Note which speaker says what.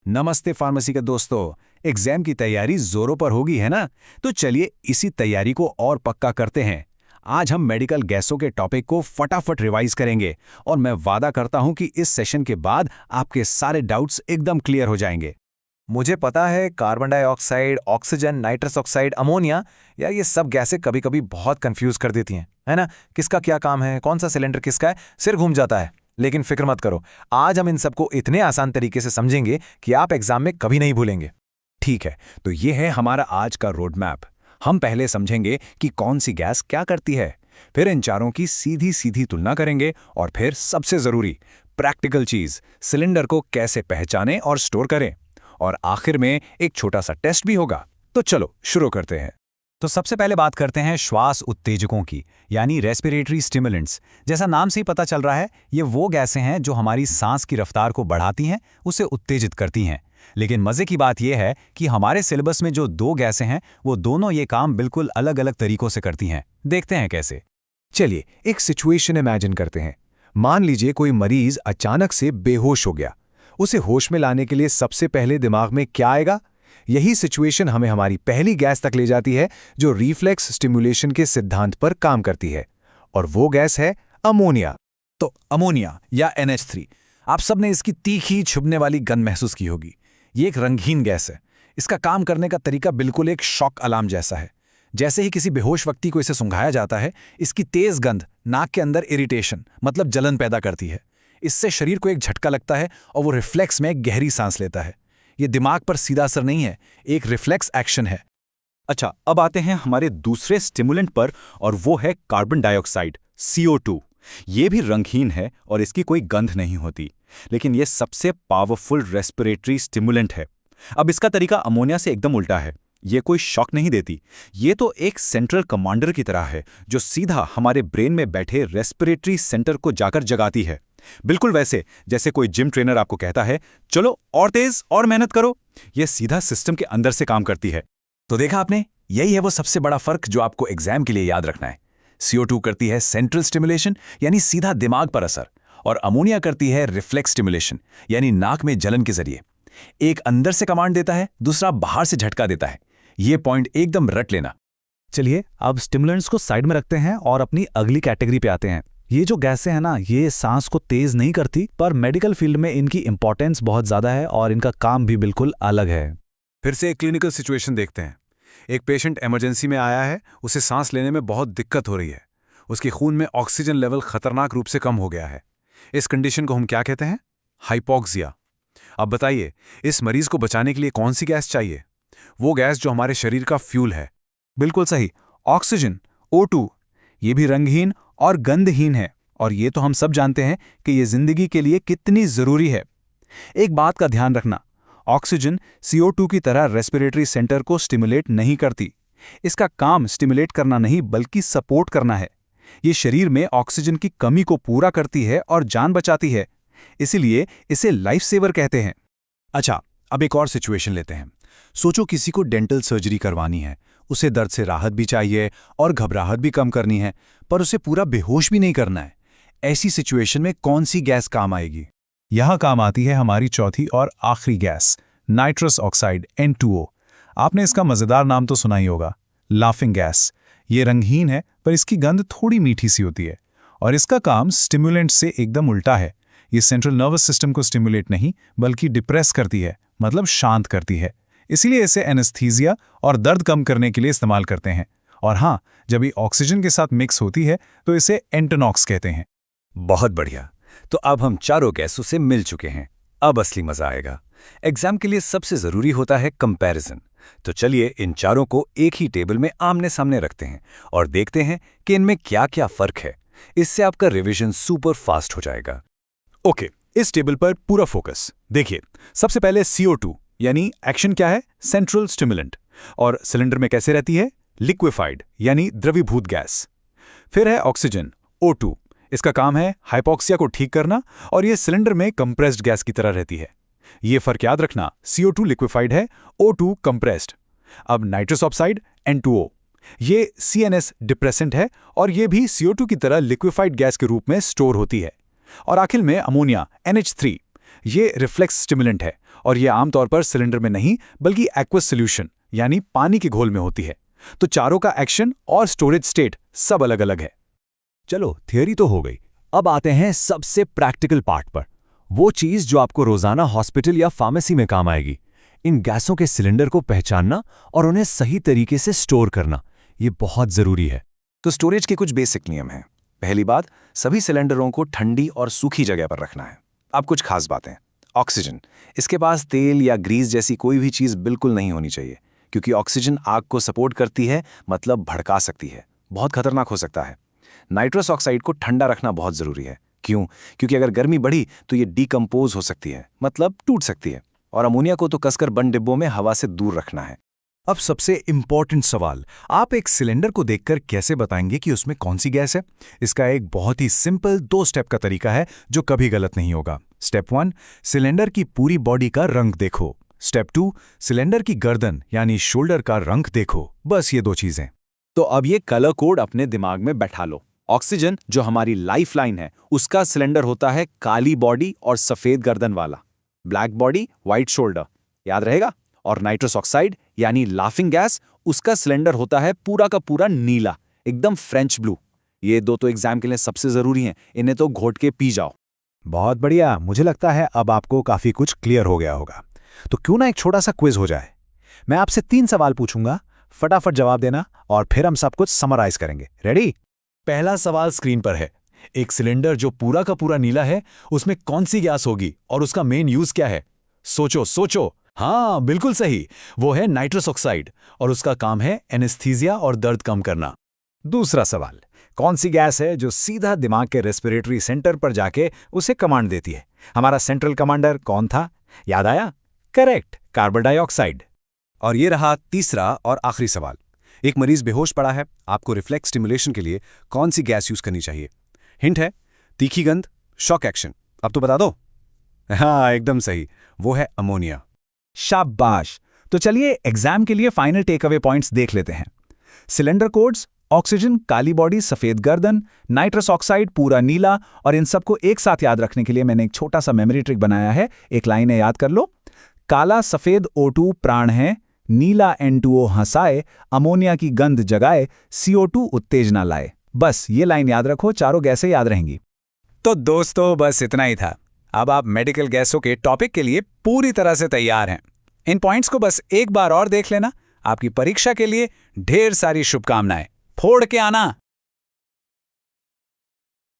Speaker 1: नमस्ते फार्मेसी के दोस्तों। एग्जाम की तैयारी जोरों पर होगी है ना? तो चलिए इसी तैयारी को और पक्का करते हैं। आज हम मेडिकल गैसों के टॉपिक को फटाफट रिवाइज करेंगे और मैं वादा करता हूं कि इस सेशन के बाद आपके सारे डाउट्स एकदम क्लियर हो जाएंगे।
Speaker 2: मुझे पता है carbon dioxide, oxygen, nitrous oxide, ammonia, यार ये सब गैसें कभी कभी बहुत कंफ्यूज कर देती हैं, है ना? किसका क्या काम है, कौन सा सिलेंडर किसका है, सिर घूम जाता है। लेकिन फिक्र मत करो, आज हम इन सबको इतने आसान तरीके से समझेंगे कि आप एग्जाम में कभी नहीं भूलेंगे।
Speaker 1: ठीक है, तो ये है हमारा आज का रोड मैप। हम पहले समझेंगे कि कौन सी गैस क्या करती है, फिर इन चारों की सीधी सीधी तुलना करेंगे और फिर सबसे जरूरी प्रैक्टिकल चीज, सिलेंडर को कैसे पहचानें और स्टोर करें। और आखिर में एक छोटा सा टेस्ट भी होगा। तो चलो शुरू करते हैं। तो सबसे पहले बात करते हैं श्वास उत्तेजकों की, यानी रेस्पिरेटरी स्टिमुलेंट्स। जैसा नाम से ही पता चल रहा है, ये वो गैसें हैं जो हमारी सांस की रफ्तार को बढ़ाती हैं, उसे उत्तेजित करती हैं। लेकिन मजे की बात यह है कि हमारे सिलेबस में जो दो गैसें हैं, वो दोनों ये काम बिल्कुल अलग अलग तरीकों से करती हैं। देखते हैं कैसे।
Speaker 3: चलिए एक सिचुएशन इमेजिन करते हैं। मान लीजिए कोई मरीज अचानक से बेहोश हो गया। उसे होश में लाने के लिए सबसे पहले दिमाग में क्या आएगा? यही सिचुएशन हमें हमारी पहली गैस तक ले जाती है, जो रिफ्लेक्स स्टिमुलेशन के सिद्धांत पर काम करती है। और वो गैस है अमोनिया।
Speaker 1: तो अमोनिया या NH3, आप सबने इसकी तीखी छुभने वाली गंध महसूस की होगी। ये एक रंगहीन गैस है। इसका काम करने का तरीका बिल्कुल एक शॉक अलार्म जैसा है। जैसे ही किसी बेहोश व्यक्ति को इसे सुंघाया जाता है, इसकी तेज गंध नाक के अंदर इरिटेशन मतलब जलन पैदा करती है। इससे शरीर को एक झटका लगता है और वो रिफ्लेक्स में गहरी सांस लेता है। ये दिमाग पर सीधा असर नहीं है, एक रिफ्लेक्स एक्शन है।
Speaker 4: अच्छा, अब आते हैं हमारे दूसरे स्टिमुलेंट पर, और वो है कार्बन डाइऑक्साइड, CO2। ये भी रंगहीन है और इसकी कोई गंध नहीं होती, लेकिन ये सबसे पावरफुल रेस्पिरेटरी स्टिमुलेंट है। अब इसका तरीका अमोनिया से एकदम उल्टा है। ये कोई शॉक नहीं देती, ये तो एक सेंट्रल कमांडर की तरह है, जो सीधा हमारे ब्रेन में बैठे रेस्पिरेटरी सेंटर को जाकर जगाती है। बिल्कुल वैसे जैसे कोई जिम ट्रेनर आपको कहता है, चलो और तेज और मेहनत करो। यह सीधा सिस्टम के अंदर से काम करती है।
Speaker 1: तो देखा आपने, यही है वो सबसे बड़ा फर्क जो आपको एग्जाम के लिए याद रखना है। CO2 करती है सेंट्रल स्टिमुलेशन, यानी सीधा दिमाग पर असर, और अमोनिया करती है रिफ्लेक्स स्टिमुलेशन, यानी नाक में जलन के जरिए। एक अंदर से कमांड देता है, दूसरा बाहर से झटका देता है। ये पॉइंट एकदम रट लेना।
Speaker 5: चलिए अब स्टिमुलेंट्स को साइड में रखते हैं और अपनी अगली कैटेगरी पे आते हैं। ये जो गैसें हैं ना, ये सांस को तेज नहीं करती, पर मेडिकल फील्ड में इनकी इंपॉर्टेंस बहुत ज्यादा है और इनका काम भी बिल्कुल अलग है।
Speaker 3: फिर से एक क्लिनिकल सिचुएशन देखते हैं। एक पेशेंट इमरजेंसी में आया है, उसे सांस लेने में बहुत दिक्कत हो रही है। उसके खून में ऑक्सीजन लेवल खतरनाक रूप से कम हो गया है। इस कंडीशन को हम क्या कहते हैं? हाइपोक्सिया। अब बताइए, इस मरीज को बचाने के लिए कौन सी गैस चाहिए? वो गैस जो हमारे शरीर का फ्यूल है।
Speaker 1: बिल्कुल सही, ऑक्सीजन, O2। ये भी रंगहीन और गंधहीन है, और ये तो हम सब जानते हैं कि ये जिंदगी के लिए कितनी जरूरी है। एक बात का ध्यान रखना, ऑक्सीजन CO2 की तरह रेस्पिरेटरी सेंटर को स्टिमुलेट नहीं करती। इसका काम स्टिमुलेट करना नहीं, बल्कि सपोर्ट करना है। ये शरीर में ऑक्सीजन की कमी को पूरा करती है और जान बचाती है। इसीलिए इसे लाइफ सेवर कहते हैं।
Speaker 3: अच्छा, अब एक और सिचुएशन लेते हैं। सोचो किसी को डेंटल सर्जरी करवानी है। उसे दर्द से राहत भी चाहिए और घबराहट भी कम करनी है, पर उसे पूरा बेहोश भी नहीं करना है। ऐसी सिचुएशन में कौन सी गैस काम आएगी?
Speaker 6: यहां काम आती है हमारी चौथी और आखिरी गैस, नाइट्रस ऑक्साइड, N2O। आपने इसका मजेदार नाम तो सुना ही होगा, लाफिंग गैस। ये रंगहीन है, पर इसकी गंध थोड़ी मीठी सी होती है, और इसका काम स्टिमुलेंट से एकदम उल्टा है। ये सेंट्रल नर्वस सिस्टम को स्टिमुलेट नहीं, बल्कि डिप्रेस करती है, मतलब शांत करती है। इसीलिए इसे एनेस्थीसिया और दर्द कम करने के लिए इस्तेमाल करते हैं। और हाँ, जब ये ऑक्सीजन के साथ मिक्स होती है तो इसे एंटोनॉक्स कहते हैं।
Speaker 4: बहुत बढ़िया। तो अब हम चारों गैसों से मिल चुके हैं। अब असली मजा आएगा। एग्जाम के लिए सबसे जरूरी होता है कंपैरिजन। तो चलिए इन चारों को एक ही टेबल में आमने सामने रखते हैं और देखते हैं कि इनमें क्या क्या फर्क है। इससे आपका रिवीजन सुपर फास्ट हो जाएगा।
Speaker 3: ओके, इस टेबल पर पूरा फोकस। देखिए, सबसे पहले CO2, यानी एक्शन क्या है? Central stimulant. और सिलेंडर में कैसे रहती है? लिक्विफाइड, यानी द्रवीभूत गैस। फिर है ऑक्सीजन, O2। इसका काम है हाइपोक्सिया को ठीक करना, और ये सिलेंडर में कंप्रेस्ड गैस की तरह रहती है। ये फर्क याद रखना, CO2 लिक्विफाइड है, O2 कंप्रेस्ड। अब नाइट्रस ऑक्साइड, N2O। ये CNS डिप्रेसेंट है, और ये भी CO2 की तरह लिक्विफाइड गैस के रूप में स्टोर होती है। और आखिर में अमोनिया, NH3। ये रिफ्लेक्स स्टिमुलेंट है और ये आमतौर पर सिलेंडर में नहीं बल्कि एक्वस सॉल्यूशन यानी पानी के घोल में होती है। तो चारों का एक्शन और स्टोरेज स्टेट सब अलग अलग है।
Speaker 4: चलो थियरी तो हो गई, अब आते हैं सबसे प्रैक्टिकल पार्ट पर, वो चीज जो आपको रोजाना हॉस्पिटल या फार्मेसी में काम आएगी। इन गैसों के सिलेंडर को पहचानना और उन्हें सही तरीके से स्टोर करना, ये बहुत जरूरी है।
Speaker 2: तो स्टोरेज के कुछ बेसिक नियम हैं। पहली बात, सभी सिलेंडरों को ठंडी और सूखी जगह पर रखना है। अब कुछ खास बातें। ऑक्सीजन, इसके पास तेल या ग्रीस जैसी कोई भी चीज़ बिल्कुल नहीं होनी चाहिए, क्योंकि ऑक्सीजन आग को सपोर्ट करती है, मतलब भड़का सकती है, बहुत खतरनाक हो सकता है। नाइट्रस ऑक्साइड को ठंडा रखना बहुत ज़रूरी है। क्यों? क्योंकि अगर गर्मी बढ़ी तो ये डिकम्पोज हो सकती है, मतलब टूट सकती है। और अमोनिया को तो कसकर बंद डिब्बों में हवा से दूर रखना है।
Speaker 3: अब सबसे इंपॉर्टेंट सवाल, आप एक सिलेंडर को देखकर कैसे बताएंगे कि उसमें कौन सी गैस है? इसका एक बहुत ही सिंपल 2 स्टेप का तरीका है जो कभी गलत नहीं होगा। स्टेप 1, सिलेंडर की पूरी बॉडी का रंग देखो। स्टेप 2, सिलेंडर की गर्दन यानी शोल्डर का रंग देखो। बस ये 2 चीजें।
Speaker 4: तो अब ये कलर कोड अपने दिमाग में बैठा लो। ऑक्सीजन जो हमारी लाइफ लाइन है, उसका सिलेंडर होता है काली बॉडी और सफेद गर्दन वाला, ब्लैक बॉडी व्हाइट शोल्डर, याद रहेगा। और नाइट्रस ऑक्साइड यानी लाफिंग गैस, उसका सिलेंडर होता है पूरा का पूरा नीला, एकदम फ्रेंच ब्लू। ये 2 तो एग्जाम के लिए सबसे जरूरी हैं, इन्हें तो घोट के पी जाओ।
Speaker 6: बहुत बढ़िया, मुझे लगता है अब आपको काफी कुछ क्लियर हो गया होगा। तो क्यों ना एक छोटा सा क्विज हो जाए। मैं आपसे 3 सवाल पूछूंगा, फटाफट जवाब देना और फिर हम सब कुछ समराइज करेंगे। रेडी?
Speaker 3: पहला सवाल स्क्रीन पर है। एक सिलेंडर जो पूरा का पूरा नीला है, उसमें कौन सी गैस होगी और उसका मेन यूज क्या है? सोचो सोचो। हाँ, बिल्कुल सही, वो है नाइट्रस ऑक्साइड और उसका काम है एनेस्थीसिया और दर्द कम करना।
Speaker 1: दूसरा सवाल, कौन सी गैस है जो सीधा दिमाग के रेस्पिरेटरी सेंटर पर जाके उसे कमांड देती है? हमारा सेंट्रल कमांडर कौन था? याद आया? Correct, carbon dioxide.
Speaker 2: और ये रहा तीसरा और आखिरी सवाल। एक मरीज बेहोश पड़ा है, आपको रिफ्लेक्स स्टिमुलेशन के लिए कौन सी गैस यूज करनी चाहिए? हिंट है तीखी गंध, शॉक एक्शन। अब तो बता दो। हाँ, एकदम सही, वो है अमोनिया।
Speaker 1: शाबाश। तो चलिए एग्जाम के लिए फाइनल टेक अवे पॉइंट्स देख लेते हैं। सिलेंडर कोड्स, ऑक्सीजन काली बॉडी सफेद गर्दन, नाइट्रस ऑक्साइड पूरा नीला, और इन सबको एक साथ याद रखने के लिए मैंने एक छोटा सा मेमोरी ट्रिक बनाया है। एक लाइन है, याद कर लो। काला सफेद O2 प्राण है, नीला N2O हंसाए, अमोनिया की गंध जगाए, CO2 उत्तेजना लाए। बस ये लाइन याद रखो, चारों गैसें याद रहेंगी। तो दोस्तों बस इतना ही था। अब आप मेडिकल गैसों के टॉपिक के लिए पूरी तरह से तैयार हैं। इन पॉइंट्स को बस एक बार और देख लेना। आपकी परीक्षा के लिए ढेर सारी शुभकामनाएं। फोड़ के आना।